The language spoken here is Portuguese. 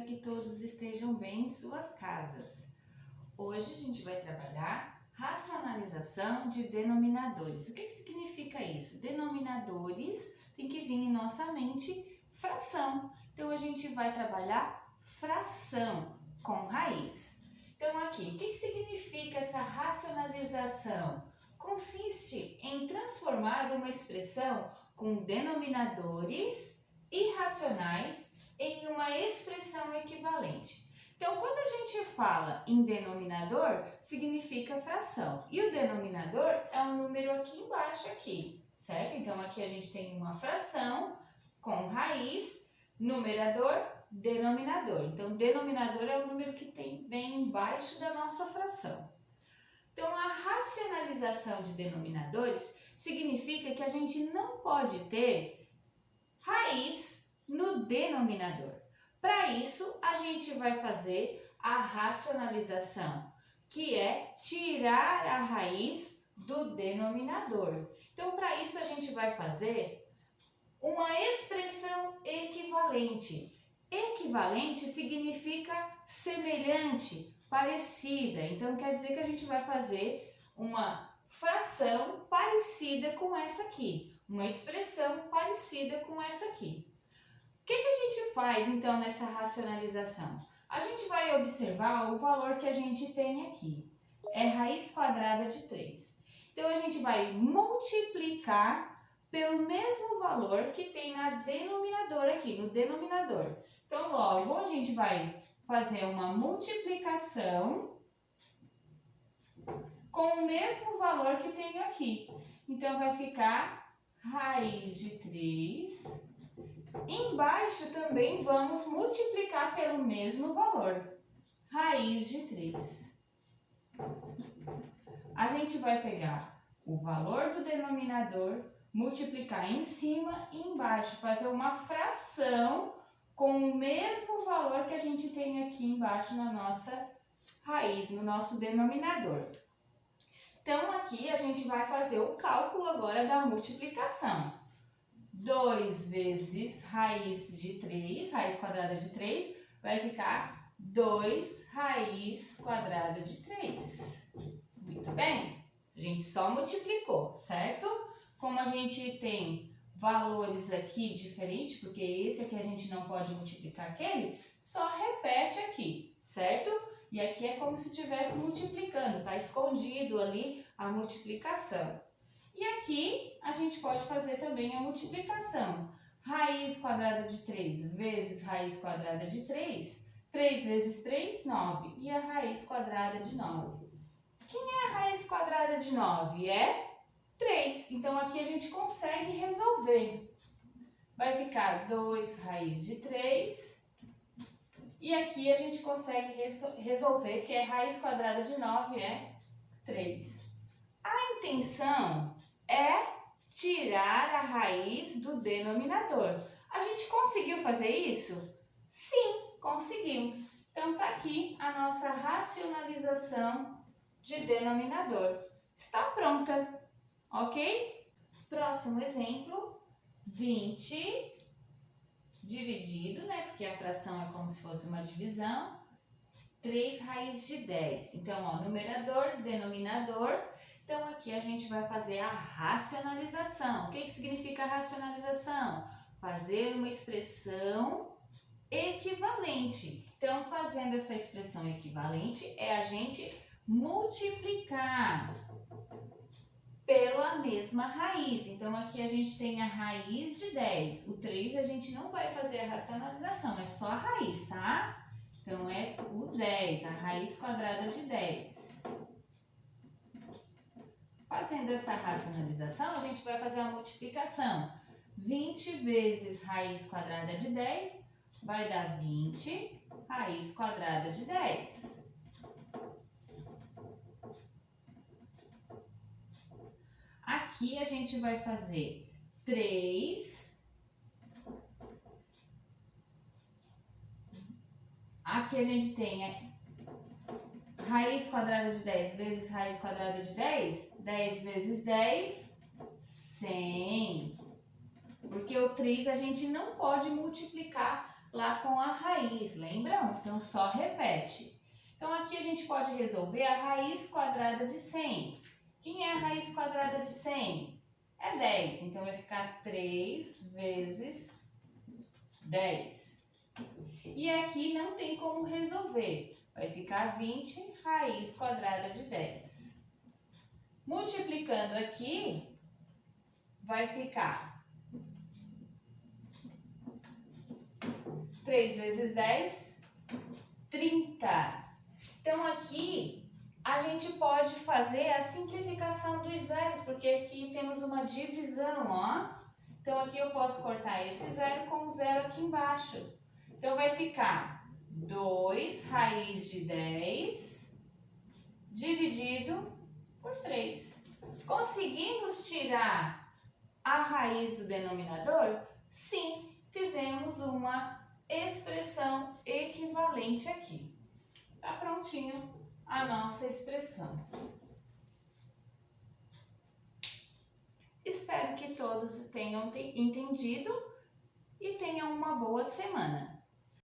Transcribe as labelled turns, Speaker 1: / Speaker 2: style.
Speaker 1: espero que todos estejam bem em suas casas. Hoje a gente vai trabalhar racionalização de denominadores. O que significa isso? Denominadores tem que vir em nossa mente fração. Então a gente vai trabalhar fração com raiz. Então aqui, o que significa essa racionalização? Consiste em transformar uma expressão com denominadores irracionais em uma expressão equivalente. Então, quando a gente fala em denominador, significa fração. E o denominador é um número aqui embaixo, aqui, certo? Então, aqui a gente tem uma fração com raiz, numerador, denominador. Então, denominador é o número que tem bem embaixo da nossa fração. Então, a racionalização de denominadores significa que a gente não pode ter raiz no denominador. Para isso, a gente vai fazer a racionalização, que é tirar a raiz do denominador. Então, para isso, a gente vai fazer uma expressão equivalente. Equivalente significa semelhante, parecida. Então, quer dizer que a gente vai fazer uma fração parecida com essa aqui. Uma expressão parecida com essa aqui. O que a gente faz, então, nessa racionalização? A gente vai observar o valor que a gente tem aqui. É raiz quadrada de 3. Então, a gente vai multiplicar pelo mesmo valor que tem na denominadora aqui, no denominador. Então, logo, a gente vai fazer uma multiplicação com o mesmo valor que tem aqui. Então, vai ficar raiz de 3. Embaixo também vamos multiplicar pelo mesmo valor, raiz de 3. A gente vai pegar o valor do denominador, multiplicar em cima e embaixo, fazer uma fração com o mesmo valor que a gente tem aqui embaixo na nossa raiz, no nosso denominador. Então, aqui a gente vai fazer o cálculo agora da multiplicação. 2 vezes raiz de 3, raiz quadrada de 3, vai ficar 2 raiz quadrada de 3. Muito bem? A gente só multiplicou, certo? Como a gente tem valores aqui diferentes, porque esse aqui a gente não pode multiplicar aquele, só repete aqui, certo? E aqui é como se estivesse multiplicando, tá escondido ali a multiplicação. E aqui a gente pode fazer também a multiplicação. Raiz quadrada de 3 vezes raiz quadrada de 3. 3 vezes 3, 9. E a raiz quadrada de 9. Quem é a raiz quadrada de 9? É 3. Então, aqui a gente consegue resolver. Vai ficar 2 raiz de 3. E aqui a gente consegue resolver que a raiz quadrada de 9 é 3. A intenção é tirar a raiz do denominador. A gente conseguiu fazer isso? Sim, conseguimos. Então, tá aqui a nossa racionalização de denominador. Está pronta, ok? Próximo exemplo, 20 dividido, né? Porque a fração é como se fosse uma divisão. 3 raiz de 10. Então, ó, numerador, denominador. Então, aqui a gente vai fazer a racionalização. O que significa racionalização? Fazer uma expressão equivalente. Então, fazendo essa expressão equivalente, é a gente multiplicar pela mesma raiz. Então, aqui a gente tem a raiz de 10. O 3 a gente não vai fazer a racionalização, é só a raiz, tá? Então, é o 10, a raiz quadrada de 10. Fazendo essa racionalização, a gente vai fazer a multiplicação. 20 vezes raiz quadrada de 10 vai dar 20 raiz quadrada de 10. Aqui a gente vai fazer 3. Aqui a gente tem raiz quadrada de 10 vezes raiz quadrada de 10. 10 vezes 10, 100. Porque o 3 a gente não pode multiplicar lá com a raiz, lembram? Então, só repete. Então, aqui a gente pode resolver a raiz quadrada de 100. Quem é a raiz quadrada de 100? É 10. Então, vai ficar 3 vezes 10. E aqui não tem como resolver. Vai ficar 20 raiz quadrada de 10. Multiplicando aqui, vai ficar 3 vezes 10, 30. Então, aqui a gente pode fazer a simplificação dos zeros, porque aqui temos uma divisão, ó. Então, aqui eu posso cortar esse zero com o zero aqui embaixo. Então, vai ficar 2 raiz de 10 dividido por 3. Conseguimos tirar a raiz do denominador? Sim, fizemos uma expressão equivalente aqui. Tá prontinho a nossa expressão. Espero que todos tenham entendido e tenham uma boa semana.